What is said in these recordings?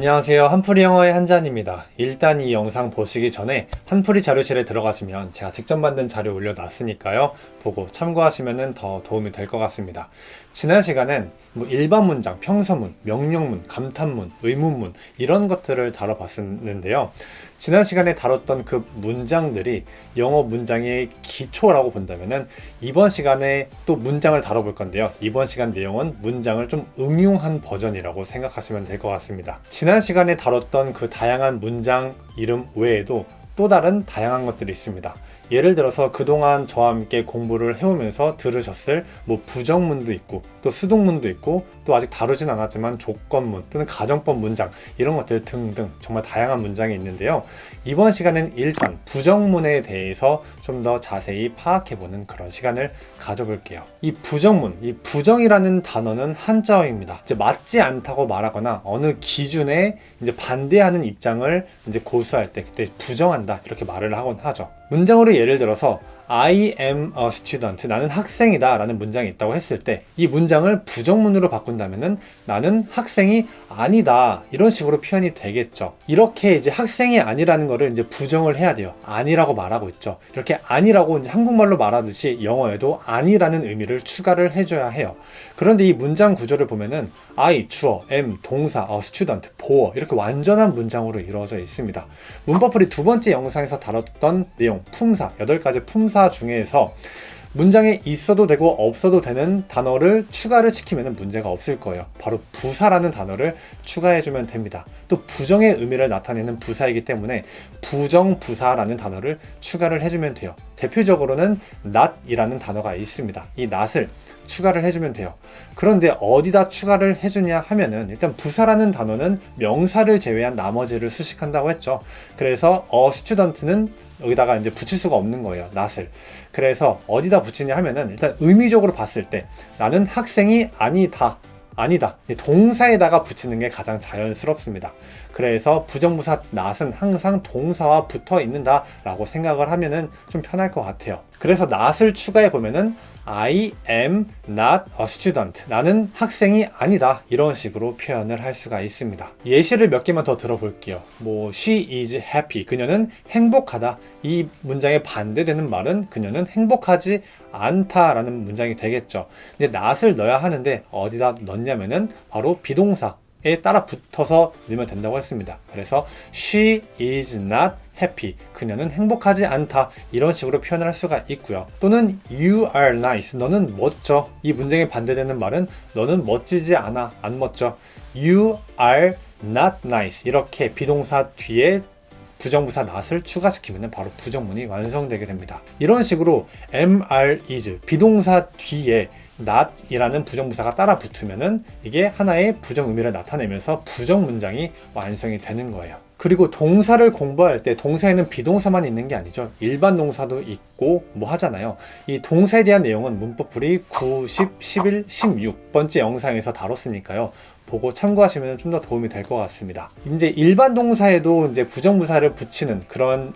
안녕하세요. 한풀이 영어의 한잔입니다. 일단 이 영상 보시기 전에 한풀이 자료실에 들어가시면 제가 직접 만든 자료 올려놨으니까요. 보고 참고하시면 더 도움이 될 것 같습니다. 지난 시간엔 일반 문장, 평서문, 명령문, 감탄문, 의문문 이런 것들을 다뤄봤었는데요. 지난 시간에 다뤘던 그 문장들이 영어 문장의 기초라고 본다면은 이번 시간에 또 문장을 다뤄볼 건데요. 이번 시간 내용은 문장을 좀 응용한 버전이라고 생각하시면 될 것 같습니다. 지난 시간에 다뤘던 그 다양한 문장 이름 외에도 또 다른 다양한 것들이 있습니다. 예를 들어서 그동안 저와 함께 공부를 해오면서 들으셨을 부정문도 있고 또 수동문도 있고 또 아직 다루진 않았지만 조건문 또는 가정법 문장 이런 것들 등등 정말 다양한 문장이 있는데요. 이번 시간은 일단 부정문에 대해서 좀 더 자세히 파악해보는 그런 시간을 가져볼게요. 이 부정문, 이 부정이라는 단어는 한자어입니다. 이제 맞지 않다고 말하거나 어느 기준에 이제 반대하는 입장을 이제 고수할 때 그때 부정한다 이렇게 말을 하곤 하죠. 문장으로 예를 들어서 I am a student. 나는 학생이다 라는 문장이 있다고 했을 때 이 문장을 부정문으로 바꾼다면은 나는 학생이 아니다 이런 식으로 표현이 되겠죠. 이렇게 이제 학생이 아니라는 거를 이제 부정을 해야 돼요. 아니라고 말하고 있죠. 이렇게 아니라고 이제 한국말로 말하듯이 영어에도 아니라는 의미를 추가를 해줘야 해요. 그런데 이 문장 구조를 보면은 I, 주어, am, 동사, a student, 보어 이렇게 완전한 문장으로 이루어져 있습니다. 문법풀이 두 번째 영상에서 다뤘던 내용 품사 8가지 품사 중에서 문장에 있어도 되고 없어도 되는 단어를 추가를 시키면 문제가 없을 거예요. 바로 부사라는 단어를 추가해주면 됩니다. 또 부정의 의미를 나타내는 부사이기 때문에 부정부사라는 단어를 추가를 해주면 돼요. 대표적으로는 not이라는 단어가 있습니다. 이 not을 추가를 해주면 돼요. 그런데 어디다 추가를 해주냐 하면은 일단 부사라는 단어는 명사를 제외한 나머지를 수식한다고 했죠. 그래서 a student는 여기다가 이제 붙일 수가 없는 거예요. not을. 그래서 어디다 붙이냐 하면은 일단 의미적으로 봤을 때 나는 학생이 아니다. 동사에다가 붙이는 게 가장 자연스럽습니다. 그래서 부정부사 not은 항상 동사와 붙어 있는다 라고 생각을 하면은 좀 편할 것 같아요. 그래서 not을 추가해 보면은 I am not a student. 나는 학생이 아니다. 이런 식으로 표현을 할 수가 있습니다. 예시를 몇 개만 더 들어볼게요. She is happy. 그녀는 행복하다. 이 문장에 반대되는 말은 그녀는 행복하지 않다라는 문장이 되겠죠. 근데 not을 넣어야 하는데 어디다 넣냐면은 바로 비동사에 따라 붙어서 넣으면 된다고 했습니다. 그래서 she is not happy. 그녀는 행복하지 않다. 이런 식으로 표현을 할 수가 있고요. 또는 you are nice. 너는 멋져. 이 문장에 반대되는 말은 너는 멋지지 않아. 안 멋져. you are not nice. 이렇게 비동사 뒤에 부정부사 not을 추가시키면 바로 부정문이 완성되게 됩니다. 이런 식으로 am, is 비동사 뒤에 not이라는 부정부사가 따라 붙으면은 이게 하나의 부정 의미를 나타내면서 부정 문장이 완성이 되는 거예요. 그리고 동사를 공부할 때 동사에는 비동사만 있는 게 아니죠. 일반 동사도 있고 하잖아요. 이 동사에 대한 내용은 문법풀이 9, 10, 11, 16번째 영상에서 다뤘으니까요. 보고 참고하시면 좀 더 도움이 될 것 같습니다. 이제 일반 동사에도 이제 부정부사를 붙이는 그런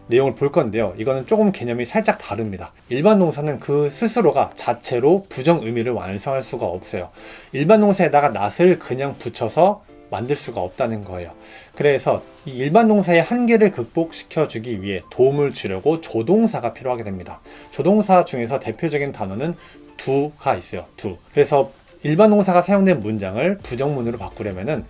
내용을 볼 건데요. 이거는 조금 개념이 살짝 다릅니다. 일반 동사는 그 스스로가 자체로 부정 의미를 완성할 수가 없어요. 일반 동사에다가 not을 그냥 붙여서 만들 수가 없다는 거예요. 그래서 이 일반 동사의 한계를 극복시켜 주기 위해 도움을 주려고 조동사가 필요하게 됩니다. 조동사 중에서 대표적인 단어는 do가 있어요. do. 그래서 일반 동사가 사용된 문장을 부정문으로 바꾸려면은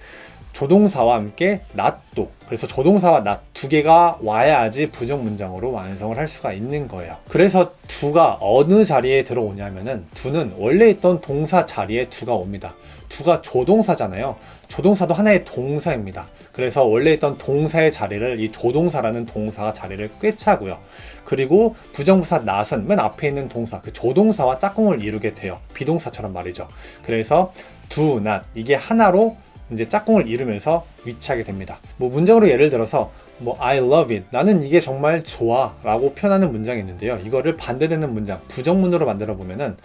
조동사와 함께 not도, 그래서 조동사와 not 두 개가 와야지 부정 문장으로 완성을 할 수가 있는 거예요. 그래서 do가 어느 자리에 들어오냐면은 do는 원래 있던 동사 자리에 do가 옵니다. do가 조동사잖아요. 조동사도 하나의 동사입니다. 그래서 원래 있던 동사의 자리를 이 조동사라는 동사가 자리를 꿰차고요. 그리고 부정부사 not은 맨 앞에 있는 동사, 그 조동사와 짝꿍을 이루게 돼요. 비동사처럼 말이죠. 그래서 do, not 이게 하나로 이제 짝꿍을 이루면서 위치하게 됩니다. 문장으로 예를 들어서 I love it. 나는 이게 정말 좋아 라고 표현하는 문장이 있는데요. 이거를 반대되는 문장, 부정문으로 만들어 보면은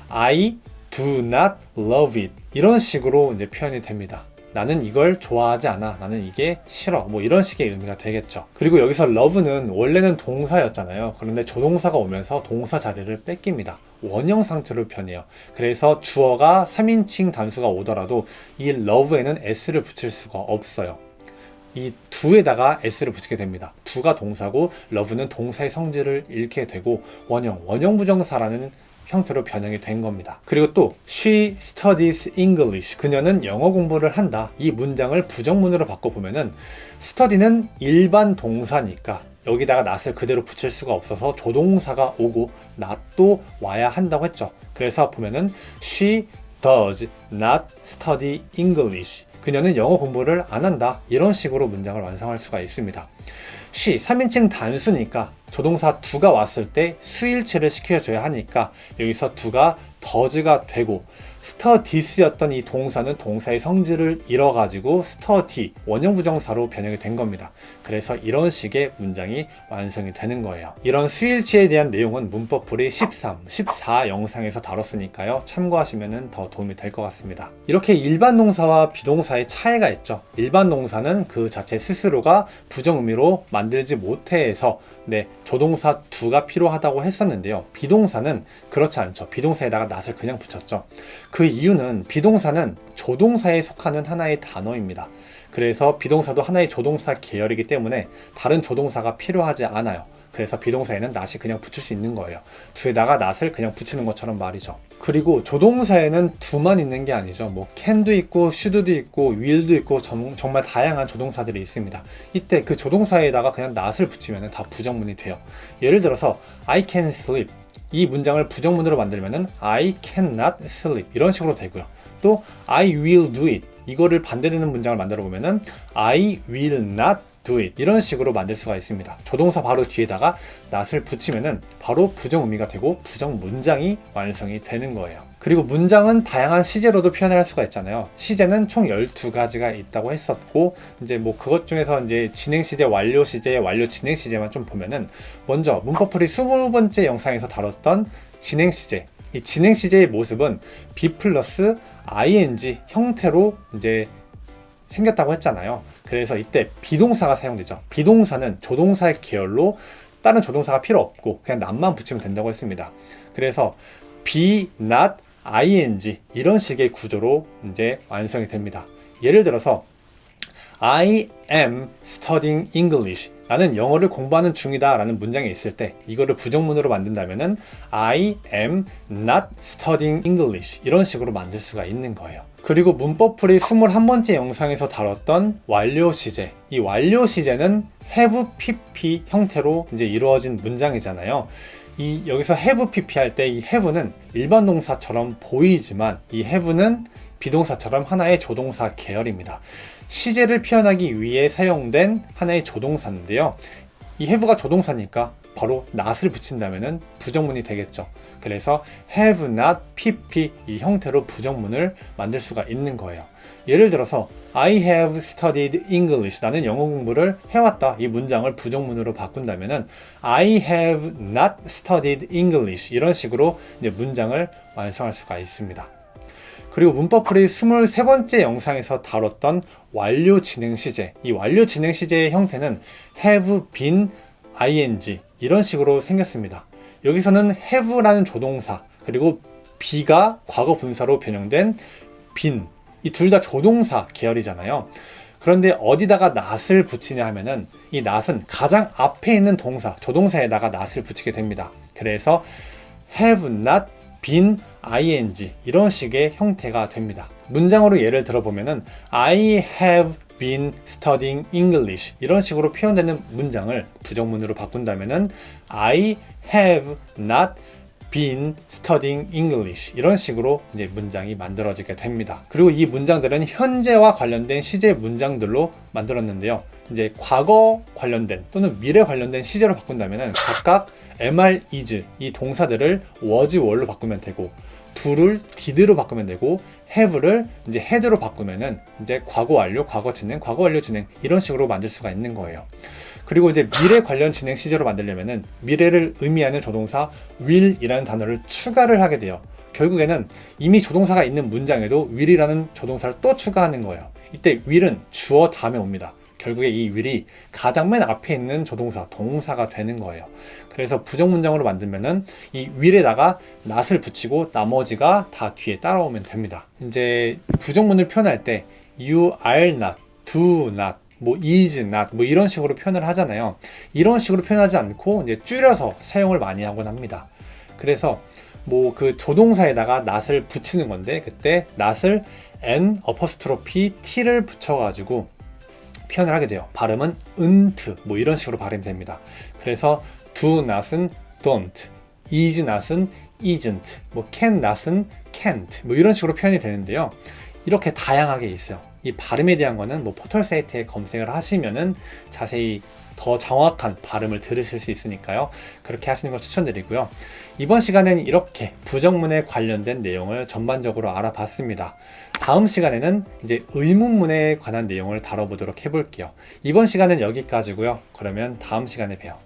I do not love it. 이런 식으로 이제 표현이 됩니다. 나는 이걸 좋아하지 않아. 나는 이게 싫어. 뭐 이런 식의 의미가 되겠죠. 그리고 여기서 love는 원래는 동사였잖아요. 그런데 조동사가 오면서 동사 자리를 뺏깁니다. 원형 상태로 변해요. 그래서 주어가 3인칭 단수가 오더라도 이 love에는 s를 붙일 수가 없어요. 이 do에다가 s를 붙이게 됩니다. do가 동사고 love는 동사의 성질을 잃게 되고 원형 부정사라는 형태로 변형이 된 겁니다. 그리고 또 she studies English. 그녀는 영어 공부를 한다. 이 문장을 부정문으로 바꿔보면은 study는 일반 동사니까 여기다가 not을 그대로 붙일 수가 없어서 조동사가 오고 not도 와야 한다고 했죠. 그래서 보면은 she does not study English. 그녀는 영어 공부를 안 한다. 이런 식으로 문장을 완성할 수가 있습니다. she 3인칭 단수니까 조동사 do가 왔을 때 수일치를 시켜줘야 하니까 여기서 do가 does가 되고 studies였던 이 동사는 동사의 성질을 잃어가지고 study 원형 부정사로 변형이 된 겁니다. 그래서 이런 식의 문장이 완성이 되는 거예요. 이런 수일치에 대한 내용은 문법풀이 13, 14 영상에서 다뤘으니까요. 참고하시면 더 도움이 될 것 같습니다. 이렇게 일반 동사와 비동사의 차이가 있죠. 일반 동사는 그 자체 스스로가 부정의미로 만들지 못해서 조동사 do가 필요하다고 했었는데요. 비동사는 그렇지 않죠. 비동사에다가 not을 그냥 붙였죠. 그 이유는 비동사는 조동사에 속하는 하나의 단어입니다. 그래서 비동사도 하나의 조동사 계열이기 때문에 다른 조동사가 필요하지 않아요. 그래서 비동사에는 not이 그냥 붙일 수 있는 거예요. do에다가 not을 그냥 붙이는 것처럼 말이죠. 그리고 조동사에는 do만 있는 게 아니죠. 뭐 can도 있고 should도 있고 will도 있고 정말 다양한 조동사들이 있습니다. 이때 그 조동사에다가 그냥 not을 붙이면 다 부정문이 돼요. 예를 들어서 I can sleep. 이 문장을 부정문으로 만들면은 I cannot sleep 이런 식으로 되고요. 또 I will do it 이거를 반대되는 문장을 만들어 보면은 I will not do it 이런 식으로 만들 수가 있습니다. 조동사 바로 뒤에다가 not을 붙이면은 바로 부정의미가 되고 부정문장이 완성이 되는 거예요. 그리고 문장은 다양한 시제로도 표현을 할 수가 있잖아요. 시제는 총 12가지가 있다고 했었고 이제 뭐 그것 중에서 이제 진행 시제, 완료 시제, 완료 진행 시제만 좀 보면은 먼저 문법풀이 20번째 영상에서 다뤘던 진행 시제. 이 진행 시제의 모습은 be 플러스 ing 형태로 이제 생겼다고 했잖아요. 그래서 이때 비동사가 사용되죠. 비동사는 조동사의 계열로 다른 조동사가 필요 없고 그냥 not만 붙이면 된다고 했습니다. 그래서 be, not, ing 이런 식의 구조로 이제 완성이 됩니다. 예를 들어서 I am studying English. 나는 영어를 공부하는 중이다 라는 문장이 있을 때 이거를 부정문으로 만든다면은 I am not studying English 이런 식으로 만들 수가 있는 거예요. 그리고 문법풀이 21번째 영상에서 다뤘던 완료 시제. 이 완료 시제는 have pp 형태로 이제 이루어진 문장이잖아요. 여기서 have pp 할 때 이 have는 일반 동사처럼 보이지만 이 have는 비동사처럼 하나의 조동사 계열입니다. 시제를 표현하기 위해 사용된 하나의 조동사인데요. 이 have가 조동사니까 바로 not을 붙인다면 부정문이 되겠죠. 그래서 have not pp 이 형태로 부정문을 만들 수가 있는 거예요. 예를 들어서 I have studied English. 나는 영어 공부를 해왔다. 이 문장을 부정문으로 바꾼다면 I have not studied English. 이런 식으로 이제 문장을 완성할 수가 있습니다. 그리고 문법풀이 23번째 영상에서 다뤘던 완료 진행 시제. 이 완료 진행 시제의 형태는 have been ing 이런 식으로 생겼습니다. 여기서는 have라는 조동사 그리고 be가 과거 분사로 변형된 been 이 둘 다 조동사 계열이잖아요. 그런데 어디다가 not을 붙이냐 하면은 이 not은 가장 앞에 있는 동사, 조동사에다가 not을 붙이게 됩니다. 그래서 have not been ing 이런 식의 형태가 됩니다. 문장으로 예를 들어보면은 I have been studying English 이런 식으로 표현되는 문장을 부정문으로 바꾼다면은 I have not been studying English 이런 식으로 이제 문장이 만들어지게 됩니다. 그리고 이 문장들은 현재와 관련된 시제 문장들로 만들었는데요. 이제 과거 관련된 또는 미래 관련된 시제로 바꾼다면 각각 MR, is 이 동사들을 was, were로 바꾸면 되고 do를 did로 바꾸면 되고 have를 이제 had로 바꾸면은 이제 과거 완료, 과거 진행, 과거 완료 진행 이런 식으로 만들 수가 있는 거예요. 그리고 이제 미래 관련 진행 시제로 만들려면은 미래를 의미하는 조동사 will이라는 단어를 추가를 하게 돼요. 결국에는 이미 조동사가 있는 문장에도 will이라는 조동사를 또 추가하는 거예요. 이때 will은 주어 다음에 옵니다. 결국에 이 will이 가장 맨 앞에 있는 조동사, 동사가 되는 거예요. 그래서 부정문장으로 만들면은 이 will에다가 not을 붙이고 나머지가 다 뒤에 따라오면 됩니다. 이제 부정문을 표현할 때 you are not, do not, 뭐 is not 뭐 이런 식으로 표현을 하잖아요. 이런 식으로 표현하지 않고 이제 줄여서 사용을 많이 하곤 합니다. 그래서 뭐 그 조동사에다가 not을 붙이는 건데 그때 not을 n 어퍼스트로피 t를 붙여가지고 표현을 하게 돼요. 발음은 은트 뭐 이런 식으로 발음이 됩니다. 그래서 do not은 don't, is not은 isn't, 뭐 can not은 can't 뭐 이런 식으로 표현이 되는데요. 이렇게 다양하게 있어요. 이 발음에 대한 거는 뭐 포털 사이트에 검색을 하시면은 자세히 더 정확한 발음을 들으실 수 있으니까요. 그렇게 하시는 걸 추천드리고요. 이번 시간에는 이렇게 부정문에 관련된 내용을 전반적으로 알아봤습니다. 다음 시간에는 이제 의문문에 관한 내용을 다뤄보도록 해볼게요. 이번 시간은 여기까지고요. 그러면 다음 시간에 봬요.